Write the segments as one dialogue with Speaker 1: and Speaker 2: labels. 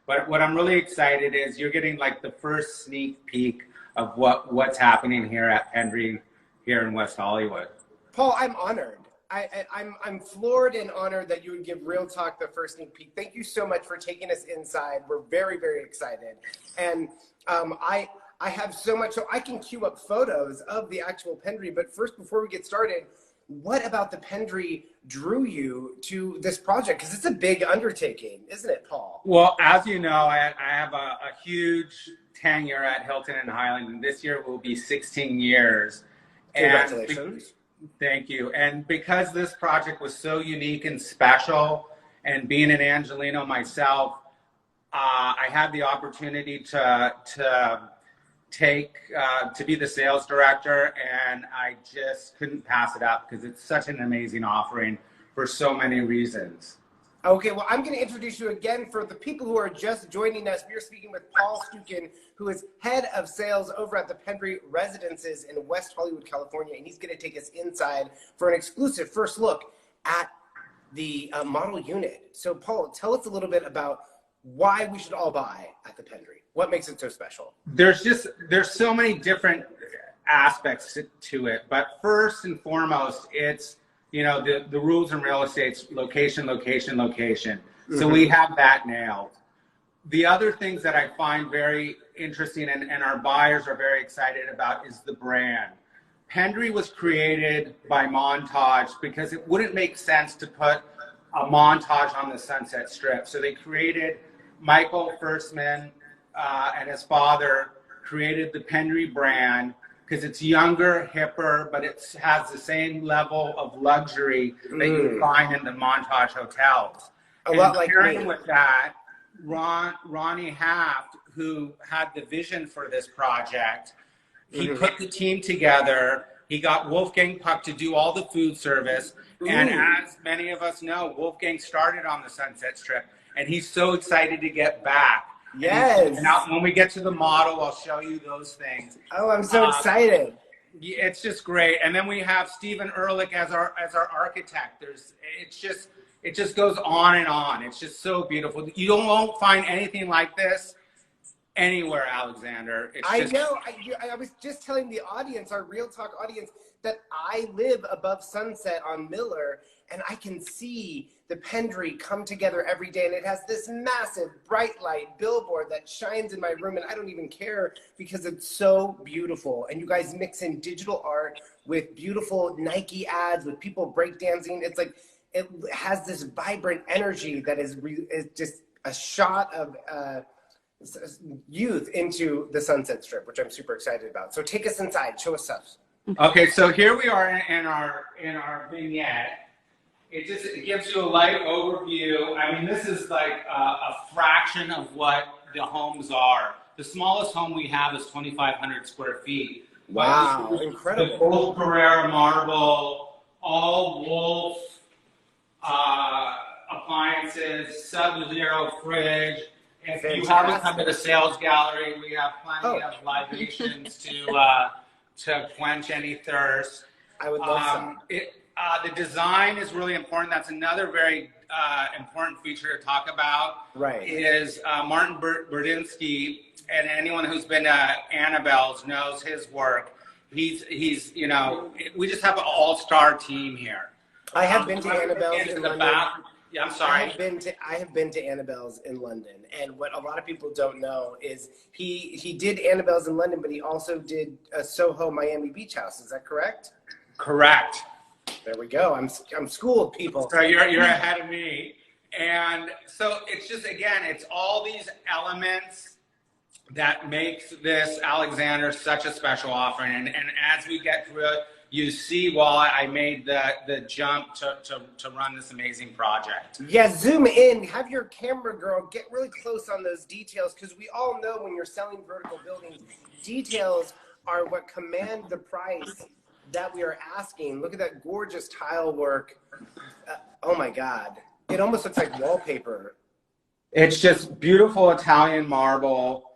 Speaker 1: But what I'm really excited is you're getting like the first sneak peek of what's happening here at Pendry here in West Hollywood.
Speaker 2: Paul, I'm honored. I'm floored and honored that you would give Real Talk the first sneak peek. Thank you so much for taking us inside. We're very, very excited. And I have so much, so I can queue up photos of the actual Pendry. But first, before we get started, what about the Pendry drew you to this project? Because it's a big undertaking, isn't it, Paul?
Speaker 1: Well, as you know, I have a huge tenure at Hilton and Highland, and this year will be 16 years.
Speaker 2: Congratulations.
Speaker 1: Thank you. And because this project was so unique and special, and being an Angelino myself, I had the opportunity to be the sales director, and I just couldn't pass it up because it's such an amazing offering for so many reasons.
Speaker 2: Okay, well, I'm going to introduce you again for the people who are just joining us. We are speaking with Paul Stukin, who is head of sales over at the Pendry Residences in West Hollywood, California, and he's going to take us inside for an exclusive first look at the model unit. So, Paul, tell us a little bit about why we should all buy at the Pendry. What makes it so special?
Speaker 1: There's so many different aspects to it, but first and foremost, it's the rules in real estate: location, location, location. Mm-hmm. So we have that nailed. The other things that I find very interesting and our buyers are very excited about is the brand. Pendry was created by Montage because it wouldn't make sense to put a Montage on the Sunset Strip. So they created, Michael Firstman and his father created the Pendry brand because it's younger, hipper, but it has the same level of luxury that you find in the Montage hotels.
Speaker 2: A lot like me.
Speaker 1: With that, Ronnie Haft, who had the vision for this project, he put the team together. He got Wolfgang Puck to do all the food service. And as many of us know, Wolfgang started on the Sunset Strip, and he's so excited to get back.
Speaker 2: Yes.
Speaker 1: And now, when we get to the model, I'll show you those things.
Speaker 2: Oh, I'm so excited.
Speaker 1: It's just great. And then we have Stephen Ehrlich as our architect. It just goes on and on. It's just so beautiful. You won't find anything like this anywhere, Alexander.
Speaker 2: I know. I was just telling the audience, our Real Talk audience, that I live above Sunset on Miller, and I can see the Pendry come together every day, and it has this massive bright light billboard that shines in my room, and I don't even care because it's so beautiful. And you guys mix in digital art with beautiful Nike ads, with people breakdancing. It's like, it has this vibrant energy that is just a shot of youth into the Sunset Strip, which I'm super excited about. So take us inside, show us stuff.
Speaker 1: Okay, so here we are in our vignette. It gives you a light overview. I mean, this is like a fraction of what the homes are. The smallest home we have is 2,500 square feet.
Speaker 2: Wow, incredible.
Speaker 1: The Wolf Carrera marble, all Wolf appliances, sub-zero fridge. If you haven't come to the sales gallery, we have plenty of libations to quench any thirst.
Speaker 2: I would love some.
Speaker 1: The design is really important. That's another very important feature to talk about.
Speaker 2: Right.
Speaker 1: Is Martin Burdinsky, and anyone who's been to Annabelle's knows his work. He's we just have an all-star team here.
Speaker 2: I have been to Annabelle's in London.
Speaker 1: Yeah, I'm sorry.
Speaker 2: I have been to Annabelle's in London, and what a lot of people don't know is he did Annabelle's in London, but he also did a Soho Miami Beach house. Is that correct?
Speaker 1: Correct.
Speaker 2: There we go. I'm schooled, people.
Speaker 1: So you're ahead of me, and so it's just, again, it's all these elements that makes this Alexander such a special offering, and as we get through it, you see why I made the jump to run this amazing project.
Speaker 2: Yeah, zoom in, have your camera girl get really close on those details, because we all know when you're selling vertical buildings, details are what command the price that we are asking. Look at that gorgeous tile work. Oh my God, it almost looks like wallpaper.
Speaker 1: It's just beautiful Italian marble,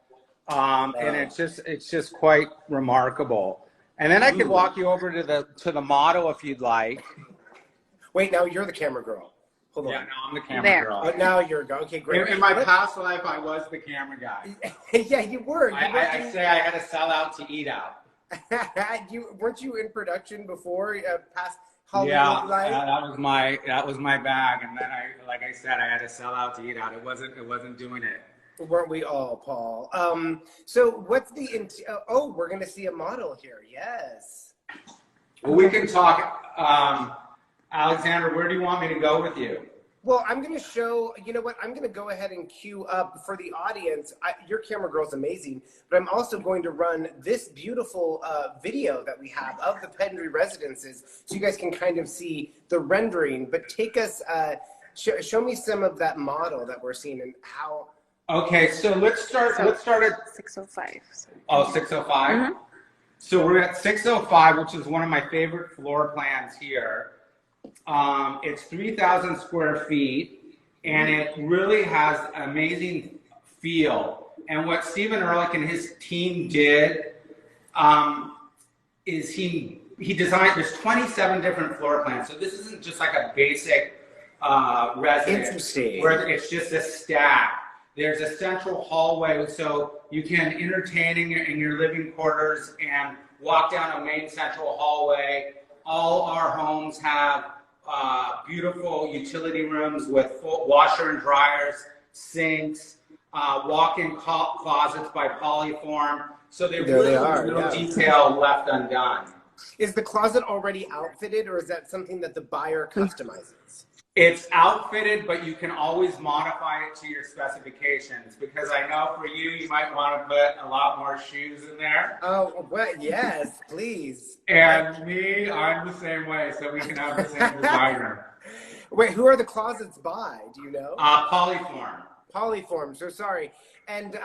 Speaker 1: and it's just quite remarkable. And then I could walk you over to the model if you'd like.
Speaker 2: Wait, now you're the camera girl. Hold on.
Speaker 1: Yeah, no, I'm the camera
Speaker 3: There.
Speaker 1: girl.
Speaker 2: Oh, now you're going. Okay, great.
Speaker 1: In my past life, I was the camera guy.
Speaker 2: Yeah, you were.
Speaker 1: I say I had to sell out to eat out.
Speaker 2: Weren't you in production before past Hollywood
Speaker 1: Yeah,
Speaker 2: life?
Speaker 1: that was my bag, and then like I said, I had to sell out to eat out. It wasn't doing it.
Speaker 2: Weren't we all, Paul? So what's the oh, we're gonna see a model here. Yes.
Speaker 1: Well, we can talk. Alexander, where do you want me to go with you?
Speaker 2: Well, I'm going to show, you know what, I'm going to go ahead and queue up for the audience. Your camera girl's amazing, but I'm also going to run this beautiful video that we have of the Pendry residences so you guys can kind of see the rendering. But take us, show me some of that model that we're seeing and how.
Speaker 1: Okay, so let's start at
Speaker 3: 605.
Speaker 1: Oh, 605? Mm-hmm. So we're at 605, which is one of my favorite floor plans here. It's 3,000 square feet, and it really has an amazing feel. And what Stephen Ehrlich and his team did is he designed, there's 27 different floor plans. So this isn't just like a basic residence where it's just a stack. There's a central hallway, so you can entertain in your living quarters and walk down a main central hallway. All our homes have beautiful utility rooms with full washer and dryers, sinks, walk-in closets by Polyform. So there's no detail left undone.
Speaker 2: Is the closet already outfitted, or is that something that the buyer customizes?
Speaker 1: It's outfitted, but you can always modify it to your specifications, because I know for you, you might want to put a lot more shoes in there.
Speaker 2: Oh, well, yes, please.
Speaker 1: And me, I'm the same way, so we can have the same designer.
Speaker 2: Wait, who are the closets by? Do you know?
Speaker 1: Polyform.
Speaker 2: Polyform, so sorry. And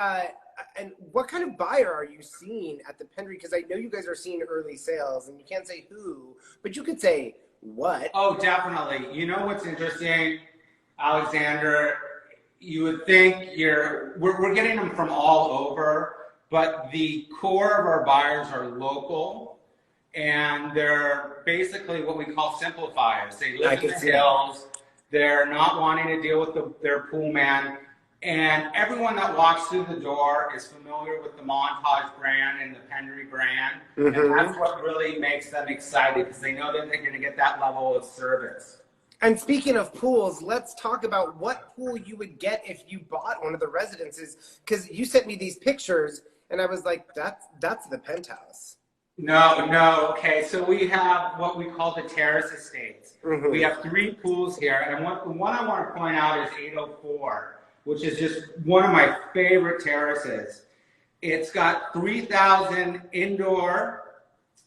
Speaker 2: what kind of buyer are you seeing at the Pendry? Because I know you guys are seeing early sales, and you can't say who, but you could say what.
Speaker 1: Oh, definitely. You know what's interesting, Alexander? You would think we're getting them from all over, but the core of our buyers are local, and they're basically what we call simplifiers. They live in the hills. They're not wanting to deal with their pool man. And everyone that walks through the door is familiar with the Montage brand and the Pendry brand. Mm-hmm. And that's what really makes them excited, because they know that they're going to get that level of service.
Speaker 2: And speaking of pools, let's talk about what pool you would get if you bought one of the residences. Because you sent me these pictures, and I was like, that's the penthouse.
Speaker 1: No. Okay, so we have what we call the Terrace Estates. Mm-hmm. We have 3 pools here. And the one I want to point out is 804. Which is just one of my favorite terraces. It's got 3,000 indoor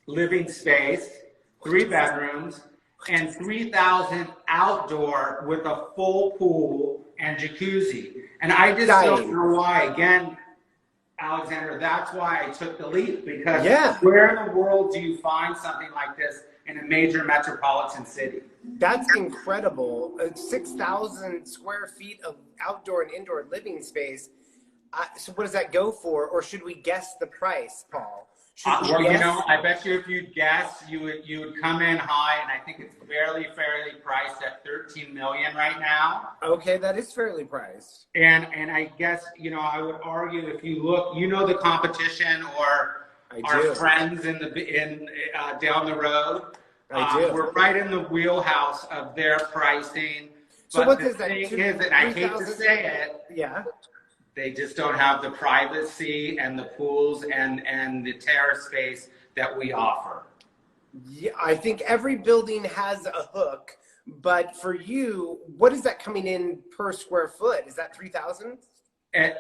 Speaker 1: living space, 3 bedrooms, and 3,000 outdoor with a full pool and jacuzzi. And I just don't know why. Again, Alexander, that's why I took the leap, because where in the world do you find something like this in a major metropolitan city?
Speaker 2: That's incredible. 6,000 square feet of outdoor and indoor living space. So what does that go for? Or should we guess the price, Paul?
Speaker 1: Well, you know, I bet you if you guess, you would come in high, and I think it's fairly priced at $13 million right now.
Speaker 2: Okay, that is fairly priced.
Speaker 1: And I guess, you know, I would argue, if you look, you know, the competition or our friends in down the road. We're right in the wheelhouse of their pricing.
Speaker 2: So
Speaker 1: but
Speaker 2: what
Speaker 1: the
Speaker 2: does that
Speaker 1: thing is, and I hate to say it, they just don't have the privacy and the pools and the terrace space that we offer.
Speaker 2: Yeah, I think every building has a hook, but for you, what is that coming in per square foot? Is that 3,000?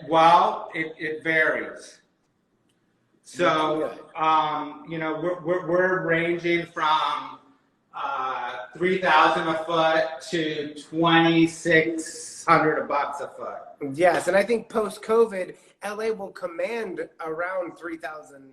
Speaker 1: Well, it varies. So, you know, we're ranging from 3,000 a foot to 2,600 bucks a foot.
Speaker 2: Yes, and I think post-COVID, LA will command around 3,000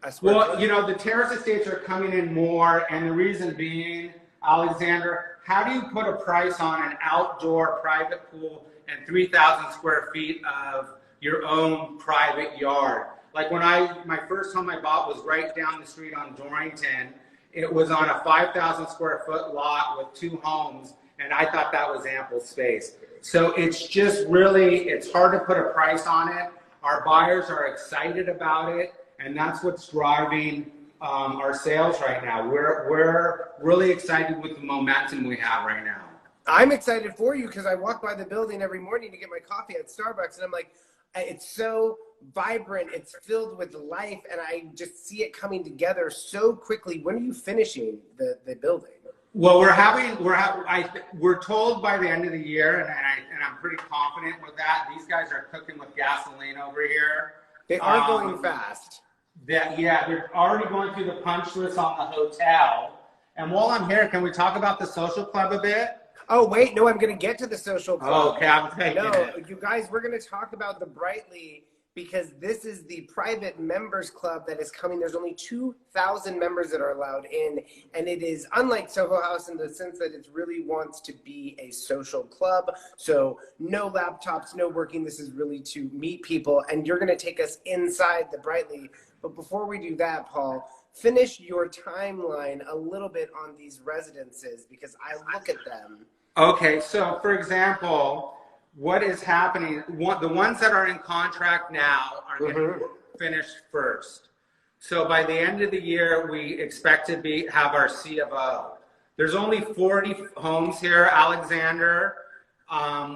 Speaker 2: a square foot.
Speaker 1: Well, you know, the Terrace Estates are coming in more, and the reason being, Alexander, how do you put a price on an outdoor private pool and 3,000 square feet of your own private yard? Like my first home I bought was right down the street on Dorrington. It was on a 5,000 square foot lot with 2 homes, and I thought that was ample space. So it's just really, it's hard to put a price on it. Our buyers are excited about it, and that's what's driving our sales right now. We're really excited with the momentum we have right now.
Speaker 2: I'm excited for you because I walk by the building every morning to get my coffee at Starbucks, and I'm like, it's so vibrant, it's filled with life, and I just see it coming together so quickly. When are you finishing the building?
Speaker 1: Well, we're told by the end of the year, and I'm pretty confident with that. These guys are cooking with gasoline over here.
Speaker 2: They are going fast.
Speaker 1: They're already going through the punch list on the hotel. And while I'm here, can we talk about the social club a bit?
Speaker 2: Oh, wait, no, I'm going to get to the social club.
Speaker 1: Oh, okay, I'm taking it.
Speaker 2: You guys, we're going to talk about the Britely because this is the private members club that is coming. There's only 2,000 members that are allowed in, and it is unlike Soho House in the sense that it really wants to be a social club. So no laptops, no working. This is really to meet people, and you're going to take us inside the Britely. But before we do that, Paul, finish your timeline a little bit on these residences because I look at them.
Speaker 1: Okay, so for example, what is happening, the ones that are in contract now are going to finish first. So by the end of the year, we expect to have our C of O. There's only 40 homes here, Alexander.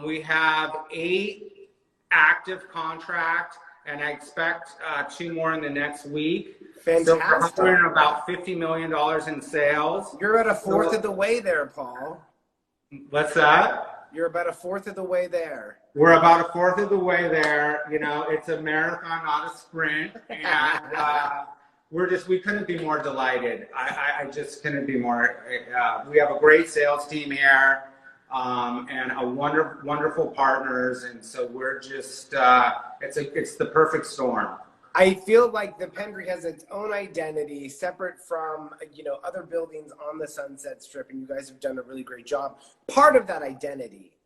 Speaker 1: We have 8 active contract, and I expect 2 more in the next week.
Speaker 2: Fantastic.
Speaker 1: So we're doing about $50 million in sales.
Speaker 2: You're at a fourth of the way there, Paul.
Speaker 1: What's that?
Speaker 2: You're about a fourth of the way there.
Speaker 1: We're about a fourth of the way there. You know, it's a marathon, not a sprint. And we couldn't be more delighted. I just couldn't be more. We have a great sales team here and a wonderful partners. And so we're just, it's the perfect storm.
Speaker 2: I feel like the Pendry has its own identity separate from, other buildings on the Sunset Strip, and you guys have done a really great job. Part of that identity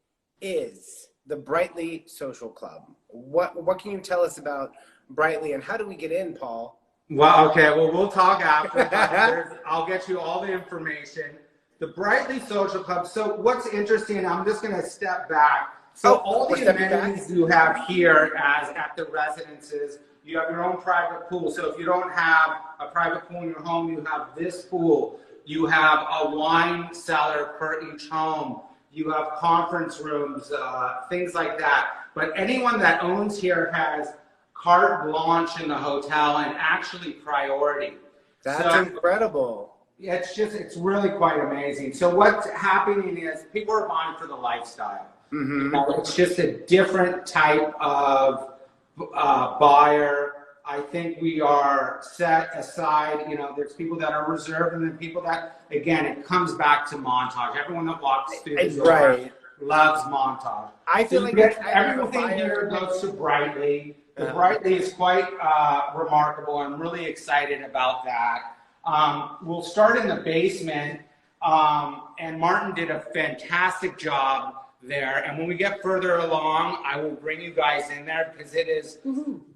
Speaker 2: is the Britely Social Club. What can you tell us about Britely, and how do we get in, Paul?
Speaker 1: Well, okay, we'll talk after. I'll get you all the information. The Britely Social Club. So what's interesting, I'm just going to step back. So all the amenities you have here at the residences, you have your own private pool. So if you don't have a private pool in your home, you have this pool. You have a wine cellar per each home. You have conference rooms, things like that. But anyone that owns here has carte blanche in the hotel and actually priority.
Speaker 2: That's incredible.
Speaker 1: It's really quite amazing. So what's happening is people are buying for the lifestyle. It's just a different type of buyer. I think we are set aside, there's people that are reserved and then people that, again, it comes back to Montage. Everyone that walks through the door loves Montage.
Speaker 2: I feel like
Speaker 1: everything here goes to Britely. The Britely is quite remarkable. I'm really excited about that. We'll start in the basement, and Martin did a fantastic job there, and when we get further along, I will bring you guys in there because it is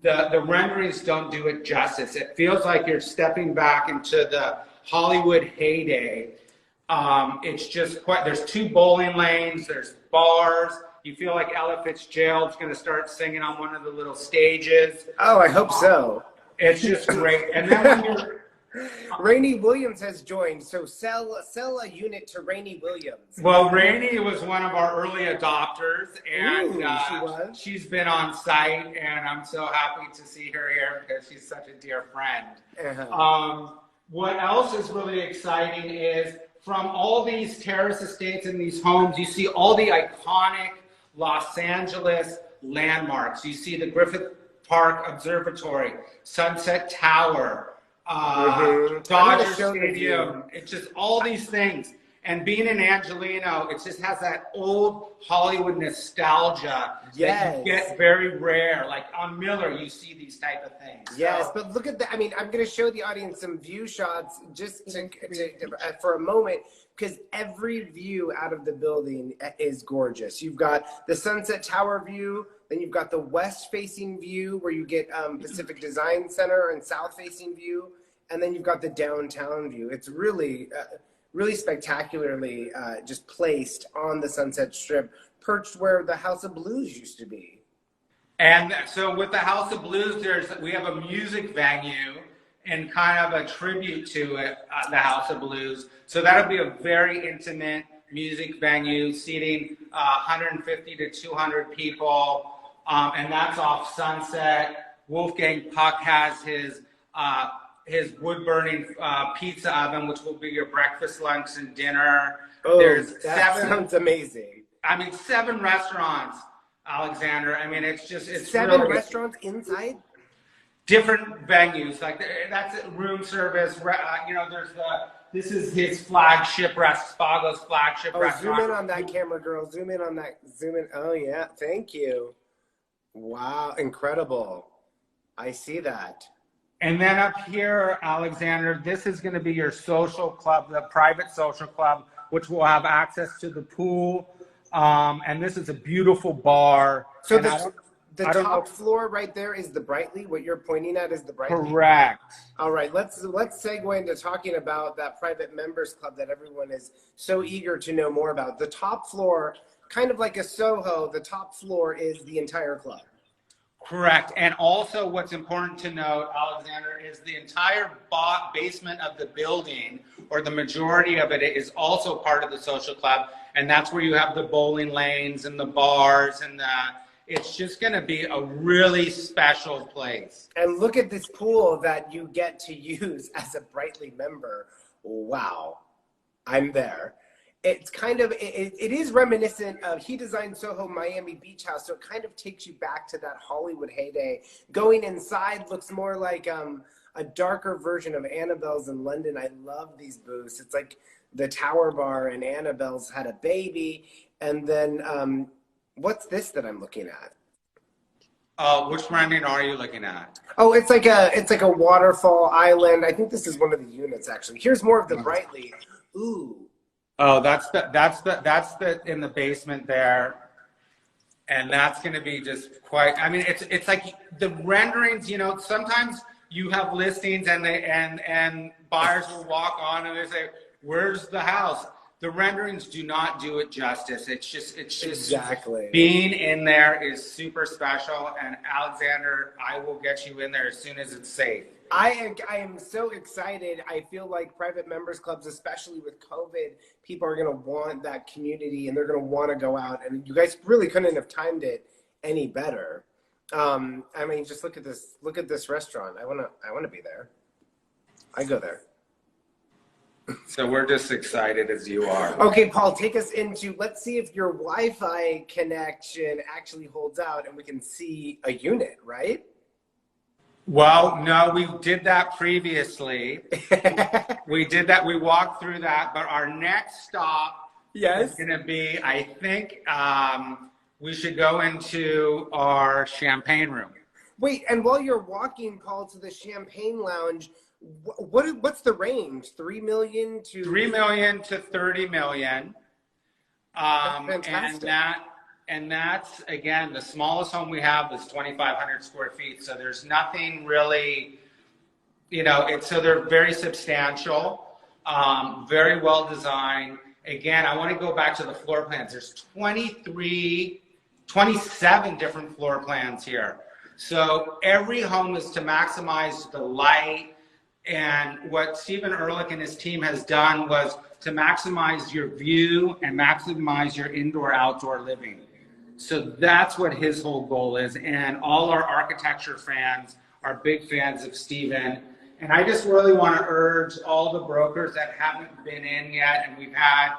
Speaker 1: the renderings don't do it justice. It feels like you're stepping back into the Hollywood heyday. It's just there's 2 bowling lanes, there's bars. You feel like Ella Fitzgerald's going to start singing on one of the little stages.
Speaker 2: Oh, I hope so.
Speaker 1: It's just great. And then when you're
Speaker 2: Rainey Williams has joined, so sell a unit to Rainey Williams.
Speaker 1: Well, Rainey was one of our early adopters, and she's been on site, and I'm so happy to see her here because she's such a dear friend. What else is really exciting is from all these Terrace Estates and these homes, you see all the iconic Los Angeles landmarks. You see the Griffith Park Observatory, Sunset Tower, Dodger Stadium. It's just all these things. And being in Angelino, it just has that old Hollywood nostalgia that you get very rare. Like on Miller, you see these type of things.
Speaker 2: Yes, but look at that. I mean, I'm going to show the audience some view shots just for a moment, because every view out of the building is gorgeous. You've got the Sunset Tower view, then you've got the west-facing view where you get Pacific Design Center and south-facing view, and then you've got the downtown view. It's really really spectacularly just placed on the Sunset Strip, perched where the House of Blues used to be.
Speaker 1: And so with the House of Blues, we have a music venue and kind of a tribute to it, the House of Blues. So that'll be a very intimate music venue, seating 150 to 200 people, and that's off Sunset. Wolfgang Puck has his wood-burning pizza oven, which will be your breakfast, lunch, and dinner.
Speaker 2: Oh,
Speaker 1: There's
Speaker 2: that sounds amazing.
Speaker 1: 7 restaurants, Alexander. I mean, it's
Speaker 2: 7
Speaker 1: really
Speaker 2: restaurants inside?
Speaker 1: different venues. Like that's room service. You know, this is his flagship Spago's flagship restaurant.
Speaker 2: Zoom in on that camera, girl. Zoom in on that. Zoom in. Oh yeah, thank you. Wow, incredible. I see that.
Speaker 1: And then up here, Alexander, this is going to be your social club, the private social club, which will have access to the pool. And this is a beautiful bar.
Speaker 2: So the top floor right there is the Britely. What you're pointing at is the Britely.
Speaker 1: Correct.
Speaker 2: All right, let's segue into talking about that private members club that everyone is so eager to know more about. The top floor, kind of like a Soho, the top floor is the entire club.
Speaker 1: Correct. And also what's important to note, Alexander, is the entire basement of the building, or the majority of it, is also part of the social club. And that's where you have the bowling lanes and the bars, and it's just going to be a really special place.
Speaker 2: And look at this pool that you get to use as a Britely member. Wow. I'm there. It's kind of, it is reminiscent of, he designed Soho Miami Beach House, so it kind of takes you back to that Hollywood heyday. Going inside looks more like a darker version of Annabelle's in London. I love these booths. It's like the Tower Bar and Annabelle's had a baby. And then what's this that I'm looking at?
Speaker 1: Which rendering are you looking at?
Speaker 2: Oh, it's like a waterfall island. I think this is one of the units actually. Here's more of the Britely. Ooh.
Speaker 1: Oh, that's the in the basement there, and that's going to be just quite. I mean, it's like the renderings. You know, sometimes you have listings and buyers will walk on and they say, "Where's the house?" The renderings do not do it justice. It's just
Speaker 2: exactly,
Speaker 1: being in there is super special. And Alexander, I will get you in there as soon as it's safe.
Speaker 2: I am so excited. I feel like private members clubs, especially with COVID, people are going to want that community and they're going to want to go out. And you guys really couldn't have timed it any better. I mean, just look at this. Look at this restaurant. I want to be there. I go there.
Speaker 1: So we're just excited as you are.
Speaker 2: Okay, Paul, take us into, let's see if your Wi-Fi connection actually holds out and we can see a unit, right?
Speaker 1: Well, no, we did that previously. We did that. We walked through that. But our next stop is going to be, I think, we should go into our champagne room.
Speaker 2: Wait, and while you're walking, Paul, to the champagne lounge, what's the range? 3 million to
Speaker 1: 3 million to 30 million.
Speaker 2: That's fantastic.
Speaker 1: And that's, again, the smallest home we have is 2,500 square feet. So there's nothing really, you know, so they're very substantial, very well designed. Again, I want to go back to the floor plans. There's 27 different floor plans here. So every home is to maximize the light. And what Stephen Ehrlich and his team has done was to maximize your view and maximize your indoor-outdoor living. So that's what his whole goal is. And all our architecture fans are big fans of Stephen. And I just really want to urge all the brokers that haven't been in yet, and we've had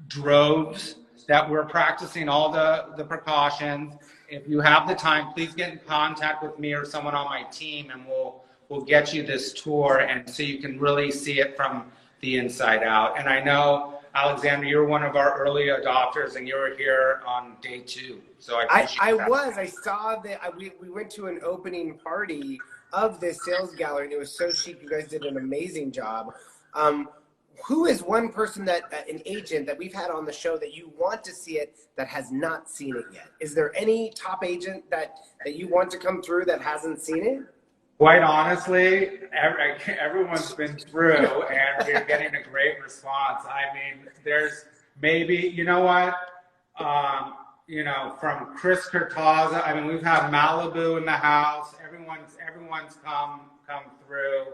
Speaker 1: droves, that we're practicing all the precautions. If you have the time, please get in contact with me or someone on my team, and we'll get you this tour, and so you can really see it from the inside out. And I know, Alexander, you're one of our early adopters, and you were here on day 2. So I
Speaker 2: saw that. We went to an opening party of this sales gallery, and it was so chic. You guys did an amazing job. Who is one person an agent that we've had on the show that you want to see it that has not seen it yet? Is there any top agent that you want to come through that hasn't seen it?
Speaker 1: Quite honestly, everyone's been through, and we're getting a great response. I mean, there's maybe, you know what, you know, from Chris Cortazza. I mean, we've had Malibu in the house. Everyone's come through,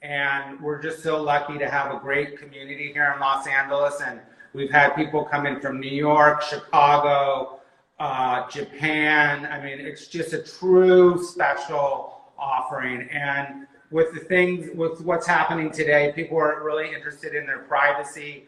Speaker 1: and we're just so lucky to have a great community here in Los Angeles. And we've had people come in from New York, Chicago, Japan. I mean, it's just a true special offering. And with what's happening today, people are really interested in their privacy.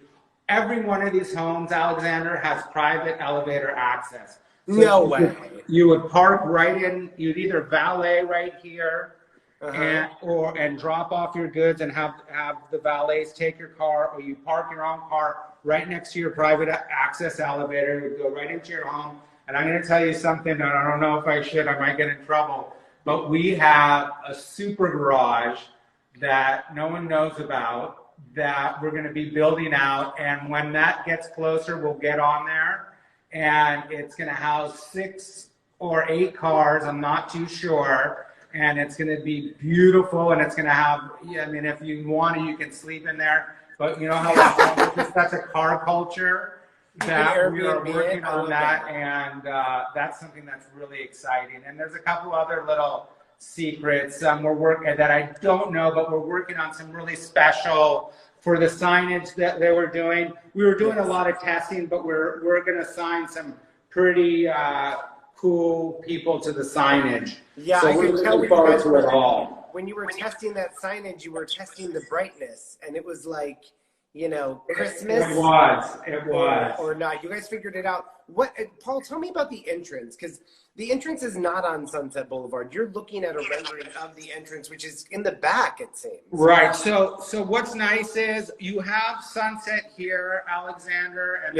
Speaker 1: Every one of these homes, Alexander, has private elevator access. So
Speaker 2: no way.
Speaker 1: You would park right in, you'd either valet right here and drop off your goods and have the valets take your car, or you park your own car right next to your private access elevator. You would go right into your home. And I'm going to tell you something that I don't know if I should, I might get in trouble. But we have a super garage that no one knows about that we're going to be building out. And when that gets closer, we'll get on there. And it's going to house 6 or 8 cars. I'm not too sure. And it's going to be beautiful. And it's going to have, I mean, if you want to, you can sleep in there. But you know how it's such a car culture that we are working on that, and that's something that's really exciting. And there's a couple other little secrets we're working that I don't know, but we're working on some really special for the signage that they were doing. We were doing a lot of testing, but we're going to sign some pretty cool people to the signage. Yeah, so we're looking forward to it all.
Speaker 2: When you were testing that signage, you were testing the brightness, and it was like, you know, Christmas.
Speaker 1: It was.
Speaker 2: Or not. You guys figured it out. What, Paul, tell me about the entrance, because the entrance is not on Sunset Boulevard. You're looking at a rendering of the entrance, which is in the back, it seems.
Speaker 1: Right. So what's nice is you have Sunset here, Alexander, and,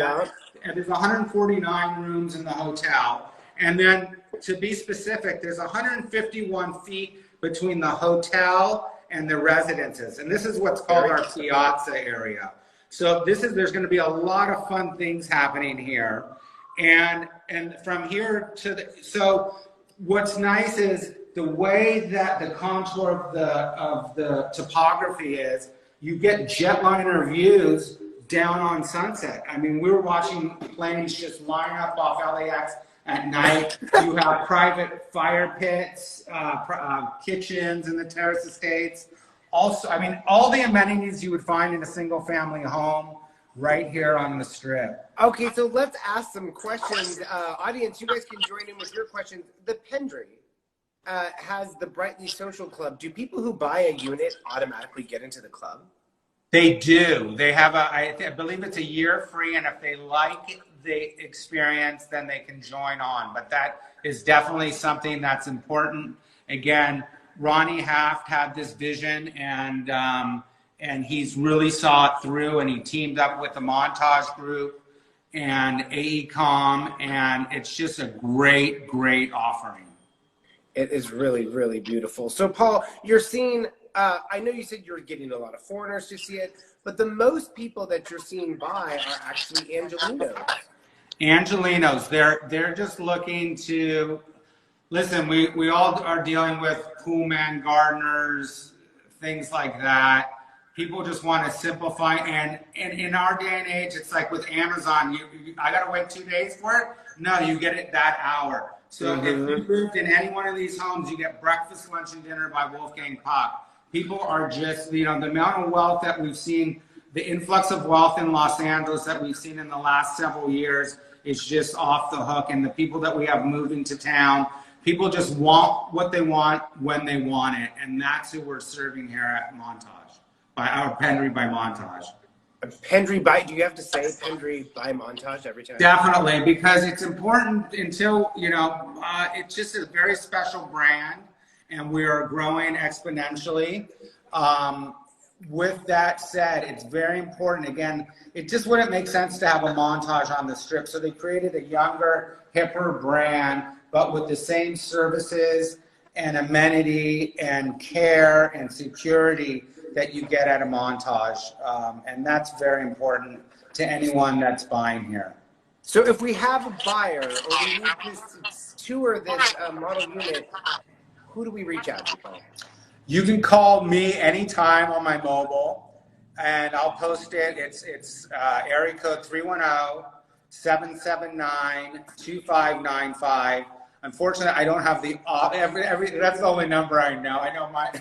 Speaker 1: and there's 149 rooms in the hotel. And then, to be specific, there's 151 feet between the hotel and the residences. And this is what's called our piazza area. So there's going to be a lot of fun things happening here. And from here to so what's nice is the way that the contour of the topography is, you get jetliner views down on Sunset. I mean, we were watching planes just line up off LAX at night. You have private fire pits, kitchens in the Terrace Estates. Also, I mean, all the amenities you would find in a single family home right here on the Strip.
Speaker 2: Okay, so let's ask some questions. Audience, you guys can join in with your questions. The Pendry has the Britely Social Club. Do people who buy a unit automatically get into the club?
Speaker 1: They do. They have I believe it's a year free, and if they like the experience, then they can join on. But that is definitely something that's important. Again, Ronnie Haft had this vision, and he's really saw it through, and he teamed up with the Montage group and AECOM, and it's just a great, great offering.
Speaker 2: It is really, really beautiful. So, Paul, you're seeing, I know you said you're getting a lot of foreigners to see it, but the most people that you're seeing buy are actually Angelinos.
Speaker 1: Angelinos, they're just looking to, listen, we all are dealing with pool man gardeners, things like that. People just want to simplify, and in our day and age, it's like with Amazon, I gotta wait 2 days for it. No, you get it that hour. So if you moved in any one of these homes, you get breakfast, lunch, and dinner by Wolfgang Puck. People are just, you know, the amount of wealth that we've seen, the influx of wealth in Los Angeles that we've seen in the last several years is just off the hook. And the people that we have moving to town, people just want what they want when they want it. And that's who we're serving here at Montage, by our Pendry by Montage.
Speaker 2: Pendry by, do you have to say Pendry by Montage every time?
Speaker 1: Definitely, because it's important until, you know, it's just a very special brand, and we are growing exponentially. With that said, it's very important. Again, it just wouldn't make sense to have a Montage on the Strip. So they created a younger, hipper brand, but with the same services and amenity and care and security that you get at a Montage. And that's very important to anyone that's buying here.
Speaker 2: So if we have a buyer or we need to tour this model unit, who do we reach out to, Paul?
Speaker 1: You can call me anytime on my mobile, and I'll post it. It's area code 310-779-2595. Unfortunately, I don't have the every. That's the only number I know. I know my,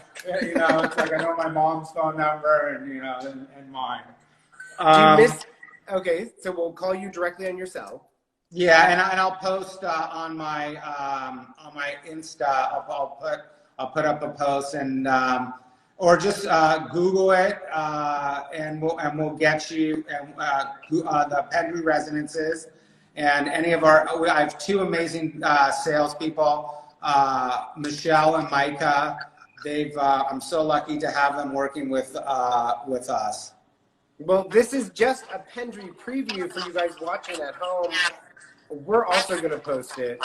Speaker 1: you know, it's like I know my mom's phone number and you know and mine.
Speaker 2: Do you miss? Okay, so we'll call you directly on your cell.
Speaker 1: Yeah, and I'll post on my Insta. I'll put up a post and or just Google it and we'll get you and the Pendry residences and any of our. I have two amazing salespeople, Michelle and Micah. I'm so lucky to have them working with us.
Speaker 2: Well, this is just a Pendry preview for you guys watching at home. We're also going to post it.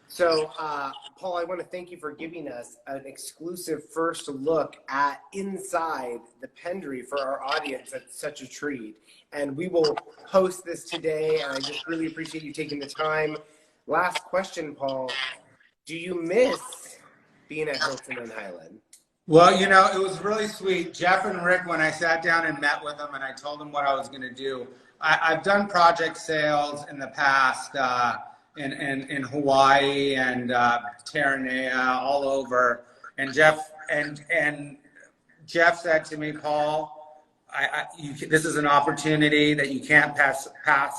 Speaker 2: So, Paul, I want to thank you for giving us an exclusive first look at inside the Pendry for our audience. That's such a treat. And we will post this today, and I just really appreciate you taking the time. Last question, Paul. Do you miss being at Hilton and Highland?
Speaker 1: Well, you know, it was really sweet. Jeff and Rick, when I sat down and met with them and I told them what I was going to do, I've done project sales in the past in Hawaii and Terranea, all over. And Jeff said to me, Paul, this is an opportunity that you can't pass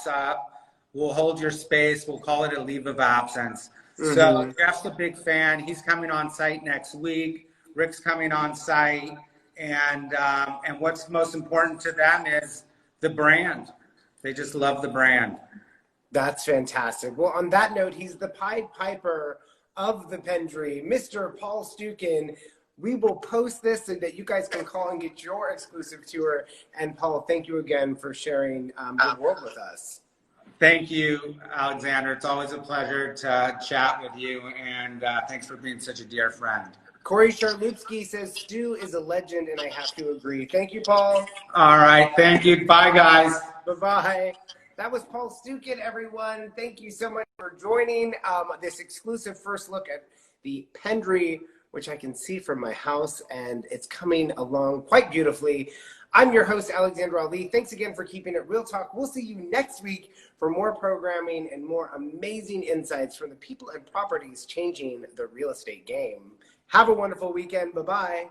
Speaker 1: up. We'll hold your space. We'll call it a leave of absence. Mm-hmm. So Jeff's a big fan. He's coming on site next week. Rick's coming on site, and what's most important to them is the brand. They just love the brand.
Speaker 2: That's fantastic. Well, on that note, he's the Pied Piper of the Pendry, Mr. Paul Stukin. We will post this so that you guys can call and get your exclusive tour. And Paul, thank you again for sharing your world with us.
Speaker 1: Thank you, Alexander. It's always a pleasure to chat with you, and thanks for being such a dear friend.
Speaker 2: Corey Charlutsky says Stu is a legend, and I have to agree. Thank you, Paul.
Speaker 1: All right. Thank you. Bye, guys.
Speaker 2: Bye-bye. That was Paul Stukin, everyone. Thank you so much for joining this exclusive first look at the Pendry, which I can see from my house, and it's coming along quite beautifully. I'm your host, Alexander Ali. Thanks again for keeping it real talk. We'll see you next week for more programming and more amazing insights from the people and properties changing the real estate game. Have a wonderful weekend. Bye-bye.